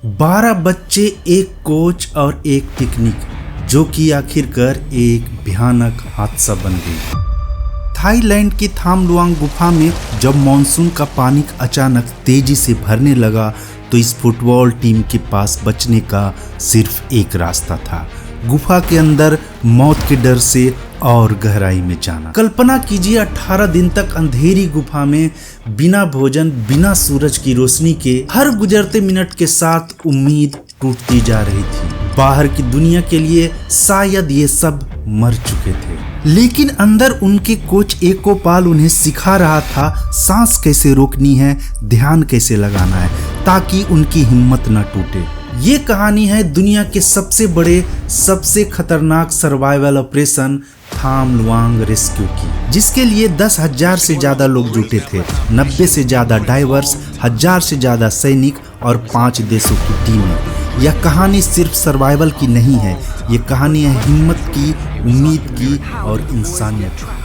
12 बच्चे, एक कोच और एक पिकनिक, जो कि आखिरकार एक भयानक हादसा बन गई। थाईलैंड की थाम लुआंग गुफा में जब मानसून का पानी अचानक तेजी से भरने लगा तो इस फुटबॉल टीम के पास बचने का सिर्फ एक रास्ता था, गुफा के अंदर मौत के डर से और गहराई में जाना। कल्पना कीजिए 18 दिन तक अंधेरी गुफा में बिना भोजन, बिना सूरज की रोशनी के हर गुजरते मिनट के साथ उम्मीद टूटती जा रही थी। बाहर की दुनिया के लिए शायद ये सब मर चुके थे, लेकिन अंदर उनके कोच एको पाल उन्हें सिखा रहा था सांस कैसे रोकनी है, ध्यान कैसे लगाना है, ताकि उनकी हिम्मत न टूटे। ये कहानी है दुनिया के सबसे बड़े, सबसे खतरनाक सर्वाइवल ऑपरेशन थाम लुआंग रेस्क्यू की, जिसके लिए 10,000 से ज्यादा लोग जुटे थे, 90 से ज्यादा डाइवर्स, 1000 से ज्यादा सैनिक और 5 देशों की टीमें। यह कहानी सिर्फ सर्वाइवल की नहीं है, ये कहानी है हिम्मत की, उम्मीद की और इंसानियत की।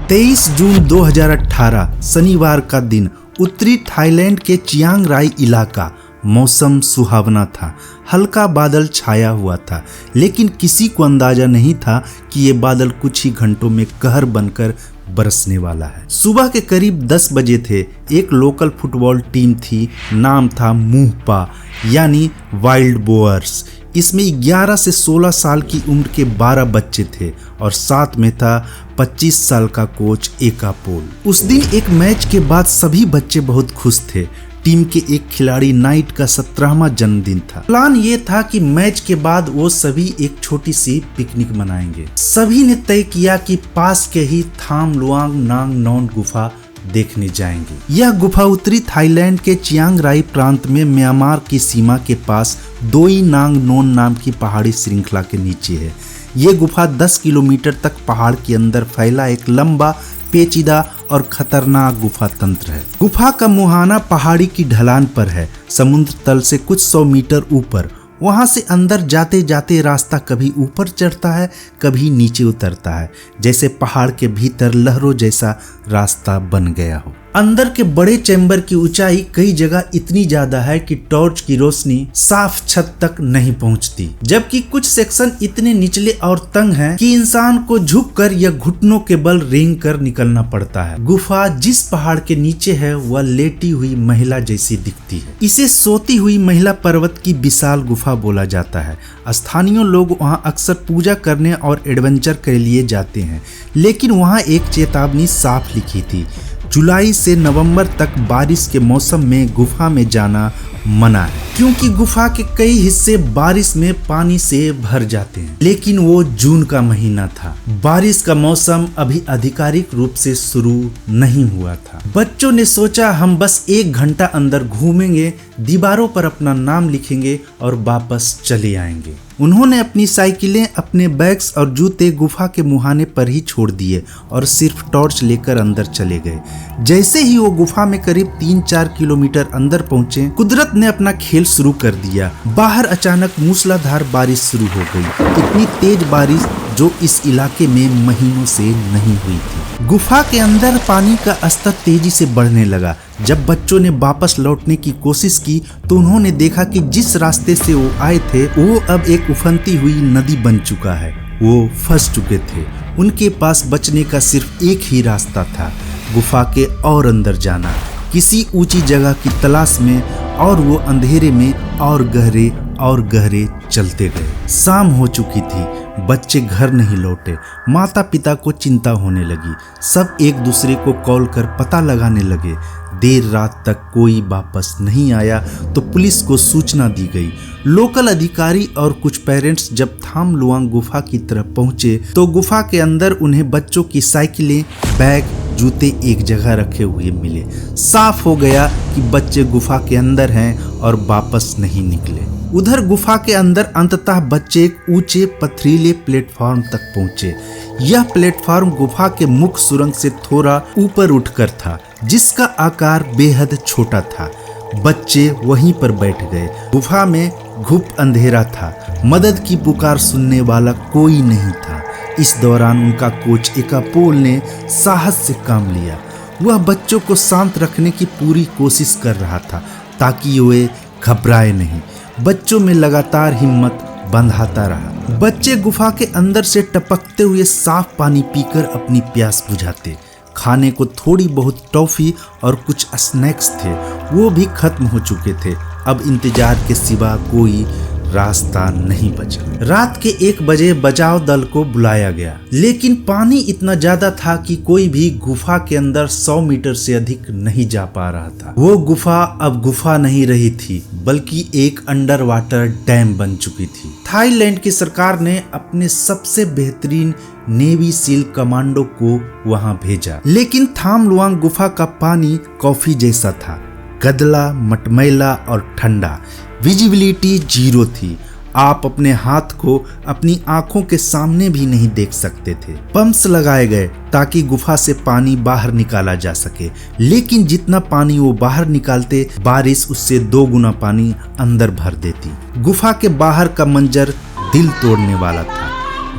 तेईस जून 2018 शनिवार का दिन, उत्तरी थाईलैंड के चियांग राई इलाका। मौसम सुहावना था, हल्का बादल छाया हुआ था, लेकिन किसी को अंदाजा नहीं था कि ये बादल कुछ ही घंटों में कहर बनकर बरसने वाला है। सुबह के करीब 10 बजे थे। एक लोकल फुटबॉल टीम थी, नाम था मुहपा यानी वाइल्ड बोअर्स। इसमें 11 से 16 साल की उम्र के 12 बच्चे थे और साथ में था 25 साल का कोच एका पोल। उस दिन एक मैच के बाद सभी बच्चे बहुत खुश थे। टीम के एक खिलाड़ी नाइट का 17वां जन्मदिन था। प्लान ये था कि मैच के बाद वो सभी एक छोटी सी पिकनिक मनाएंगे। सभी ने तय किया कि पास के ही थाम लुआंग नांग नॉन गुफा देखने जाएंगे। यह गुफा उत्तरी थाईलैंड के चियांग राई प्रांत में म्यांमार की सीमा के पास दोई नांग नोन नाम की पहाड़ी श्रृंखला के नीचे है। ये गुफा 10 किलोमीटर तक पहाड़ के अंदर फैला एक लंबा, पेचीदा और खतरनाक गुफा तंत्र है। गुफा का मुहाना पहाड़ी की ढलान पर है, समुद्र तल से कुछ 100 मीटर ऊपर। वहां से अंदर जाते जाते रास्ता कभी ऊपर चढ़ता है, कभी नीचे उतरता है, जैसे पहाड़ के भीतर लहरों जैसा रास्ता बन गया हो। अंदर के बड़े चैम्बर की ऊंचाई कई जगह इतनी ज्यादा है कि टॉर्च की रोशनी साफ छत तक नहीं पहुंचती, जबकि कुछ सेक्शन इतने निचले और तंग हैं कि इंसान को झुककर या घुटनों के बल रेंग कर निकलना पड़ता है। गुफा जिस पहाड़ के नीचे है वह लेटी हुई महिला जैसी दिखती है। इसे सोती हुई महिला पर्वत की विशाल गुफा बोला जाता है। स्थानीय लोग वहां अक्सर पूजा करने और एडवेंचर के लिए जाते हैं, लेकिन वहां एक चेतावनी साफ लिखी थी, जुलाई से नवंबर तक बारिश के मौसम में गुफा में जाना मना है, क्योंकि गुफा के कई हिस्से बारिश में पानी से भर जाते हैं। लेकिन वो जून का महीना था, बारिश का मौसम अभी आधिकारिक रूप से शुरू नहीं हुआ था। बच्चों ने सोचा हम बस 1 घंटा अंदर घूमेंगे, दीवारों पर अपना नाम लिखेंगे और वापस चले आएंगे। उन्होंने अपनी साइकिलें, अपने बैग्स और जूते गुफा के मुहाने पर ही छोड़ दिए और सिर्फ टॉर्च लेकर अंदर चले गए। जैसे ही वो गुफा में करीब 3-4 किलोमीटर अंदर पहुंचे, कुदरत ने अपना खेल शुरू कर दिया। बाहर अचानक मूसलाधार बारिश शुरू हो गई, इतनी तेज बारिश जो इस इलाके में महीनों से नहीं हुई थी। गुफा के अंदर पानी का स्तर तेजी से बढ़ने लगा। जब बच्चों ने वापस लौटने की कोशिश की तो उन्होंने देखा कि जिस रास्ते से वो आए थे वो अब एक उफनती हुई नदी बन चुका है। वो फंस चुके थे। उनके पास बचने का सिर्फ एक ही रास्ता था, गुफा के और अंदर जाना, किसी ऊंची जगह की तलाश में। और वो अंधेरे में और गहरे चलते गए। शाम हो चुकी थी, बच्चे घर नहीं लौटे। माता पिता को चिंता होने लगी। सब एक दूसरे को कॉल कर पता लगाने लगे। देर रात तक कोई वापस नहीं आया तो पुलिस को सूचना दी गई। लोकल अधिकारी और कुछ पेरेंट्स जब थाम लुआंग गुफा की तरफ पहुंचे तो गुफा के अंदर उन्हें बच्चों की साइकिलें, बैग, जूते एक जगह रखे हुए मिले। साफ हो गया कि बच्चे गुफा के अंदर हैं और वापस नहीं निकले। उधर गुफा के अंदर अंततः बच्चे एक ऊंचे पथरीले प्लेटफॉर्म तक पहुंचे। यह प्लेटफॉर्म गुफा के मुख्य सुरंग से थोड़ा ऊपर उठकर था, जिसका आकार बेहद छोटा था। बच्चे वहीं पर बैठ गए। गुफा में घुप अंधेरा था, मदद की पुकार सुनने वाला कोई नहीं था। इस दौरान उनका कोच एकापोल ने साहस से काम लिया। वह बच्चों को शांत रखने की पूरी कोशिश कर रहा था ताकि वे घबराए नहीं। बच्चों में लगातार हिम्मत बंधाता रहा। बच्चे गुफा के अंदर से टपकते हुए साफ पानी पीकर अपनी प्यास बुझाते। खाने को थोड़ी बहुत टॉफी और कुछ स्नैक्स थे, वो भी खत्म हो चुके थे। अब इंतजार के सिवा कोई रास्ता नहीं बचा। रात के 1 बजे बचाव दल को बुलाया गया, लेकिन पानी इतना ज्यादा था कि कोई भी गुफा के अंदर 100 मीटर से अधिक नहीं जा पा रहा था। वो गुफा अब गुफा नहीं रही थी, बल्कि एक अंडर वाटर डैम बन चुकी थी। थाईलैंड की सरकार ने अपने सबसे बेहतरीन नेवी सील कमांडो को वहां भेजा, लेकिन थाम लुआंग गुफा का पानी कॉफी जैसा था, गदला, मटमैला और ठंडा। विजिबिलिटी 0 थी। आप अपने हाथ को अपनी आंखों के सामने भी नहीं देख सकते थे। पंप्स लगाए गए ताकि गुफा से पानी बाहर निकाला जा सके, लेकिन जितना पानी वो बाहर निकालते, बारिश उससे 2 गुना पानी अंदर भर देती। गुफा के बाहर का मंजर दिल तोड़ने वाला था।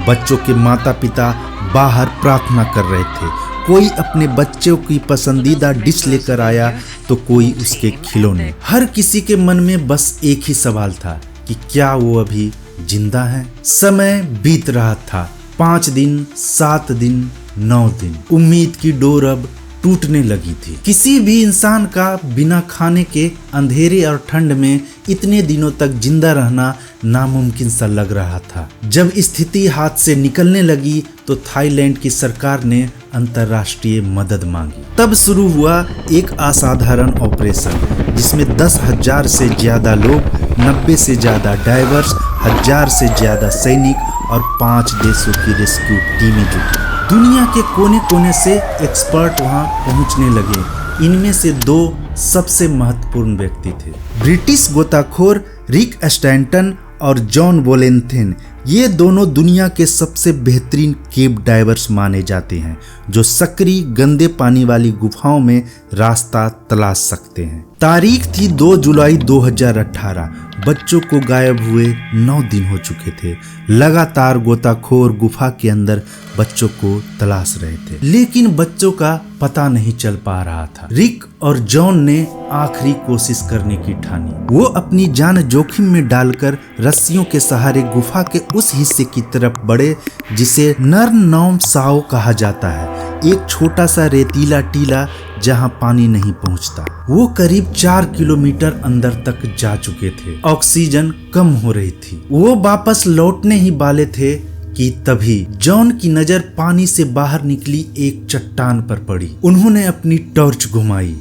बच्चों के माता पिता बाहर प्रार्थना कर रहे थे। कोई अपने बच्चों की पसंदीदा डिश लेकर आया तो कोई उसके खिलौने। हर किसी के मन में बस एक ही सवाल था कि क्या वो अभी जिंदा है। समय बीत रहा था। 5 दिन, 7 दिन, 9 दिन। उम्मीद की डोर अब टूटने लगी थी। किसी भी इंसान का बिना खाने के अंधेरे और ठंड में इतने दिनों तक जिंदा रहना नामुमकिन सा लग रहा था। जब स्थिति हाथ से निकलने लगी तो थाईलैंड की सरकार ने अंतर्राष्ट्रीय मदद मांगी। तब शुरू हुआ एक असाधारण ऑपरेशन, जिसमें 10,000 से ज्यादा लोग, 90 से ज्यादा डाइवर्स, 1000 से ज्यादा सैनिक और 5 देशों की रेस्क्यू टीमें जुटी। दुनिया के कोने कोने से एक्सपर्ट वहां पहुंचने लगे। इनमें से 2 सबसे महत्वपूर्ण व्यक्ति थे, ब्रिटिश गोताखोर रिक स्टैंटन और जॉन वोलेंथिन। ये दोनों दुनिया के सबसे बेहतरीन केव डाइवर्स माने जाते हैं, जो सक्रिय गंदे पानी वाली गुफाओं में रास्ता तलाश सकते हैं। तारीख थी 2 जुलाई 2018। बच्चों को गायब हुए 9 दिन हो चुके थे। लगातार गोताखोर गुफा के अंदर बच्चों को तलाश रहे थे, लेकिन बच्चों का पता नहीं चल पा रहा था। रिक और जॉन ने आखिरी कोशिश करने की ठानी। वो अपनी जान जोखिम में डालकर रस्सियों के सहारे गुफा के उस हिस्से की तरफ बढ़े जिसे नर्न नॉम साओ कहा जाता है, एक छोटा सा रेतीला टीला जहां पानी नहीं पहुंचता। वो करीब 4 किलोमीटर अंदर तक जा चुके थे। ऑक्सीजन कम हो रही थी। वो वापस लौटने ही वाले थे कि तभी जॉन की नजर पानी से बाहर निकली एक चट्टान पर पड़ी। उन्होंने अपनी टॉर्च घुमाई।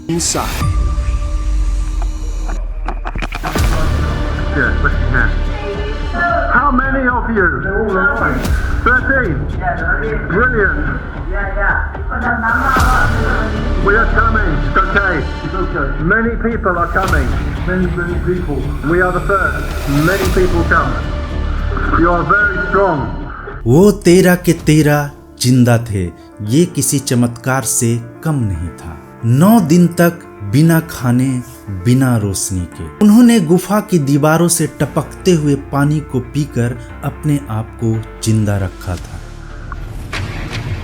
How many of you? 13. Brilliant. We are coming. It's okay. It's okay. Many people are coming. Many people. We are the first. Many people come. You are very strong. वो 13 के 13 जिंदा थे। ये किसी चमत्कार से कम नहीं था। 9 दिन तक बिना खाने, बिना रोशनी के उन्होंने गुफा की दीवारों से टपकते हुए पानी को पीकर अपने आप को जिंदा रखा था।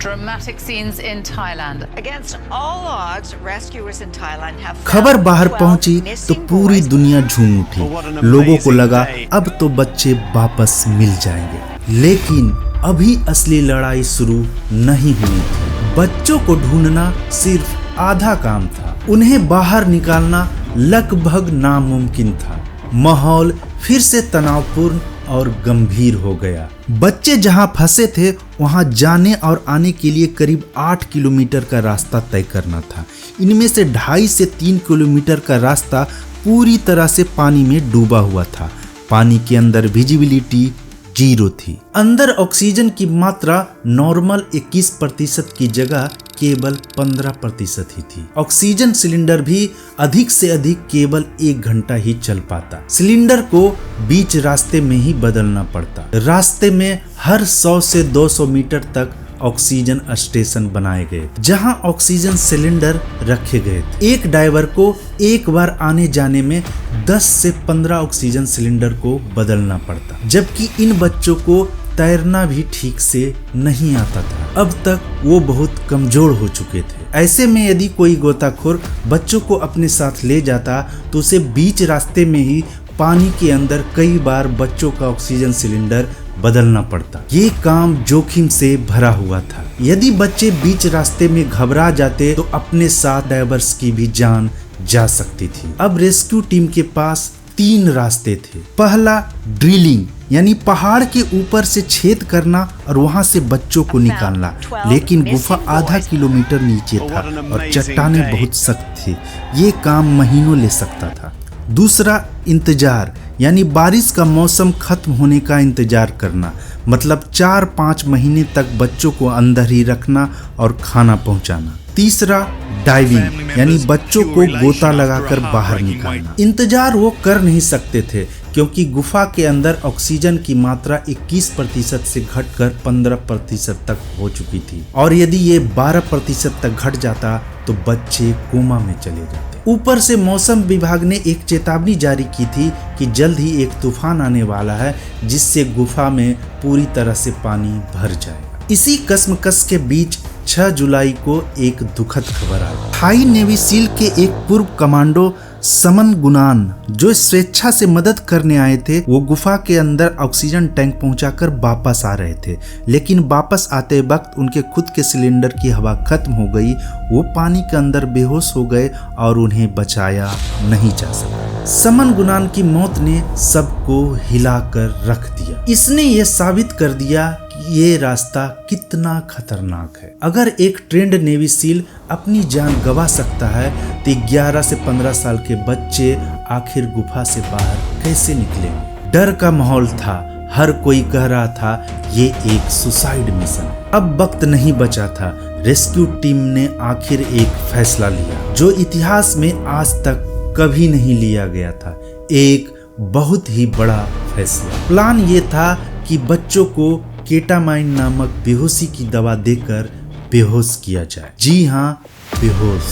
Dramatic scenes in Thailand. Against all odds, rescuers in Thailand have found खबर बाहर 12 पहुंची तो missing पूरी boys. दुनिया झूम उठी। लोगों को लगा अब तो बच्चे वापस मिल जाएंगे, लेकिन अभी असली लड़ाई शुरू नहीं हुई थी। बच्चों को ढूंढना सिर्फ आधा काम था, उन्हें बाहर निकालना लगभग नामुमकिन था। माहौल फिर से तनावपूर्ण और गंभीर हो गया। बच्चे जहां फंसे थे वहां जाने और आने के लिए करीब 8 किलोमीटर का रास्ता तय करना था। इनमें से 2.5 से 3 किलोमीटर का रास्ता पूरी तरह से पानी में डूबा हुआ था। पानी के अंदर विजिबिलिटी 0 थी। अंदर ऑक्सीजन की मात्रा नॉर्मल 21% की जगह केवल 15% ही थी। ऑक्सीजन सिलेंडर भी अधिक से अधिक केवल 1 घंटा ही चल पाता। सिलेंडर को बीच रास्ते में ही बदलना पड़ता। रास्ते में हर 100 से 200 मीटर तक ऑक्सीजन स्टेशन बनाए गए जहां ऑक्सीजन सिलेंडर रखे गए थे। एक डाइवर को एक बार आने जाने में 10 से 15 ऑक्सीजन सिलेंडर को बदलना पड़ता, जबकि इन बच्चों को तैरना भी ठीक से नहीं आता था। अब तक वो बहुत कमजोर हो चुके थे। ऐसे में यदि कोई गोताखोर बच्चों को अपने साथ ले जाता तो उसे बीच रास्ते में ही पानी के अंदर कई बार बच्चों का ऑक्सीजन सिलेंडर बदलना पड़ता। ये काम जोखिम से भरा हुआ था। यदि बच्चे बीच रास्ते में घबरा जाते तो अपने साथ डाइवर्स की भी जान जा सकती थी। अब रेस्क्यू टीम के पास 3 रास्ते थे। पहला ड्रिलिंग, यानी पहाड़ के ऊपर से छेद करना और वहां से बच्चों को निकालना, लेकिन गुफा आधा किलोमीटर नीचे था और चट्टानें बहुत सख्त थी। ये काम महीनों ले सकता था। दूसरा इंतजार, यानी बारिश का मौसम खत्म होने का इंतजार करना, मतलब 4-5 महीने तक बच्चों को अंदर ही रखना और खाना पहुंचाना। तीसरा डाइविंग, यानी बच्चों को गोता लगाकर बाहर निकालना। इंतजार वो कर नहीं सकते थे क्योंकि गुफा के अंदर ऑक्सीजन की मात्रा 21% से घटकर 15% तक हो चुकी थी और यदि ये 12% तक घट जाता तो बच्चे कोमा में चले जाते। ऊपर से मौसम विभाग ने एक चेतावनी जारी की थी कि जल्द ही एक तूफान आने वाला है जिससे गुफा में पूरी तरह से पानी भर जाएगा। इसी कश्मकश के बीच 6 जुलाई को एक दुखद खबर आई। थाई नेवी सील के एक पूर्व कमांडो समन गुनान, जो स्वेच्छा से मदद करने आए थे, वो गुफा के अंदर ऑक्सीजन टैंक पहुंचाकर वापस आ रहे थे, लेकिन वापस आते वक्त उनके खुद के सिलेंडर की हवा खत्म हो गई। वो पानी के अंदर बेहोश हो गए और उन्हें बचाया नहीं जा सका। समन गुनान की मौत ने सबको हिलाकर रख दिया। इसने ये साबित कर दिया कि ये रास्ता कितना खतरनाक है। अगर एक ट्रेंड नेवी सील अपनी जान गंवा सकता है तो 11 से 15 साल के बच्चे आखिर गुफा से बाहर कैसे निकलेंगे? डर का माहौल था। हर कोई कह रहा था ये एक सुसाइड मिशन। अब वक्त नहीं बचा था। रेस्क्यू टीम ने आखिर एक फैसला लिया जो इतिहास में आज तक कभी नहीं लिया गया था। एक बहुत ही बड़ा फैसला। प्लान ये था कि बच्चों को केटामाइन नामक बेहोशी की दवा देकर बेहोश किया जाए। जी हाँ, बेहोश।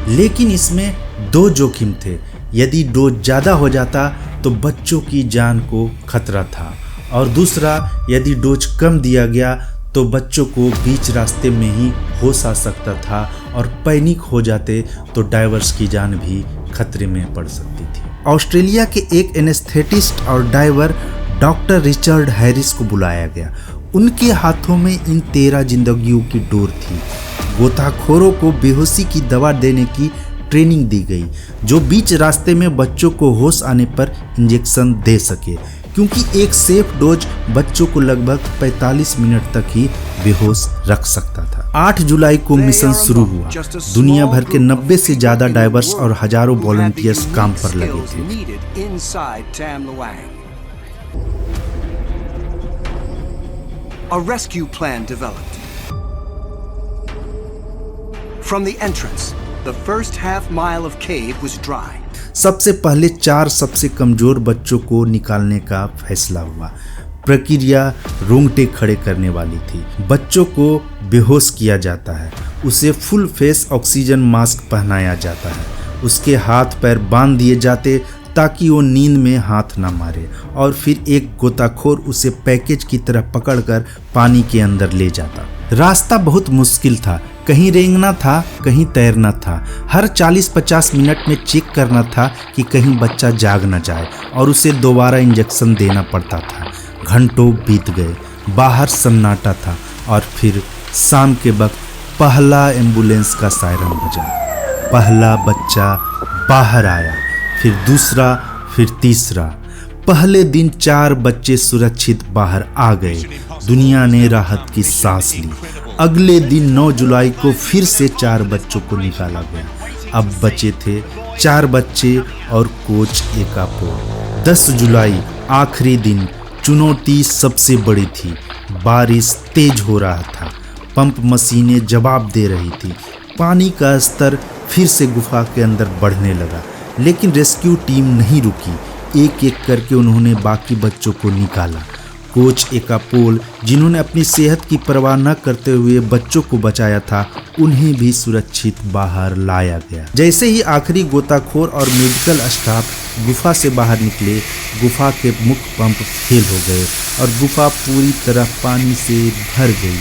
लेकिन इसमें 2 जोखिम थे। यदि डोज ज्यादा हो जाता तो बच्चों की जान को खतरा था, और दूसरा, यदि डोज कम दिया गया तो बच्चों को बीच रास्ते में ही होश आ सकता था और पैनिक हो जाते तो डाइवर्स की जान भी खतरे में पड़ सकती थी। ऑस्ट्रेलिया के एक एनेस्थेटिस्ट और डाइवर डॉक्टर रिचर्ड हैरिस को बुलाया गया। उनके हाथों में इन 13 जिंदगियों की डोर थी। गोताखोरों को बेहोशी की दवा देने की ट्रेनिंग दी गई जो बीच रास्ते में बच्चों को होश आने पर इंजेक्शन दे सके, क्योंकि एक सेफ डोज बच्चों को लगभग 45 मिनट तक ही बेहोश रख सकता था। 8 जुलाई को मिशन शुरू हुआ। दुनिया भर के 90 से ज्यादा डाइवर्स और हजारों वॉलंटियर्स काम पर लगे थे। A rescue plan developed. From the entrance, the first half mile of cave was dry. सबसे पहले 4 सबसे कमजोर बच्चों को निकालने का फैसला हुआ। प्रक्रिया रोंगटे खड़े करने वाली थी। बच्चों को बेहोश किया जाता है, उसे फुल फेस ऑक्सीजन मास्क पहनाया जाता है, उसके हाथ पैर बांध दिए जाते ताकि वो नींद में हाथ ना मारे, और फिर एक गोताखोर उसे पैकेज की तरह पकड़कर पानी के अंदर ले जाता। रास्ता बहुत मुश्किल था। कहीं रेंगना था, कहीं तैरना था। हर 40-50 मिनट में चेक करना था कि कहीं बच्चा जाग न जाए, और उसे दोबारा इंजेक्शन देना पड़ता था। घंटों बीत गए। बाहर सन्नाटा था, और फिर शाम के वक्त पहला एम्बुलेंस का सायरन बजा। पहला बच्चा बाहर आया, फिर दूसरा, फिर तीसरा। पहले दिन 4 बच्चे सुरक्षित बाहर आ गए। दुनिया ने राहत की सांस ली। अगले दिन 9 जुलाई को फिर से 4 बच्चों को निकाला गया। अब बचे थे 4 बच्चे और कोच एकापो। 10 जुलाई आखिरी दिन। चुनौती सबसे बड़ी थी। बारिश तेज हो रहा था। पंप मशीनें जवाब दे रही थी। पानी का स्तर फिर से गुफा के अंदर बढ़ने लगा, लेकिन रेस्क्यू टीम नहीं रुकी। एक एक करके उन्होंने बाकी बच्चों को निकाला। कोच एकापोल, जिन्होंने अपनी सेहत की परवाह न करते हुए बच्चों को बचाया था, उन्हें भी सुरक्षित बाहर लाया गया। जैसे ही आखिरी गोताखोर और मेडिकल स्टाफ गुफा से बाहर निकले, गुफा के मुख्य पंप फेल हो गए और गुफा पूरी तरह पानी से भर गई।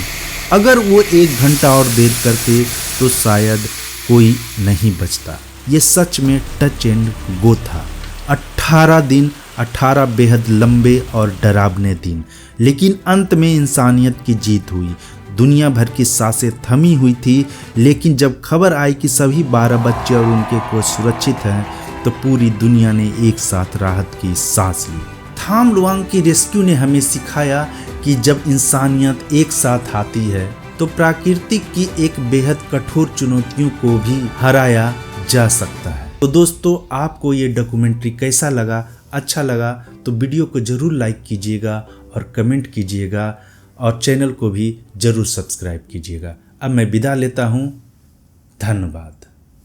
अगर वो 1 घंटा और देर करते तो शायद कोई नहीं बचता। ये सच में टच एंड गो था। 18 दिन, 18 बेहद लंबे और डरावने दिन, लेकिन अंत में इंसानियत की जीत हुई। दुनिया भर की सांसें थमी हुई थी, लेकिन जब खबर आई कि सभी 12 बच्चे और उनके कोच सुरक्षित हैं, तो पूरी दुनिया ने एक साथ राहत की सांस ली। थाम लुआंग की रेस्क्यू ने हमें सिखाया कि जब इंसानियत एक साथ आती है तो प्रकृति की एक बेहद कठोर चुनौतियों को भी हराया जा सकता है। तो दोस्तों, आपको ये डॉक्यूमेंट्री कैसा लगा? अच्छा लगा तो वीडियो को ज़रूर लाइक कीजिएगा और कमेंट कीजिएगा और चैनल को भी ज़रूर सब्सक्राइब कीजिएगा। अब मैं विदा लेता हूँ। धन्यवाद।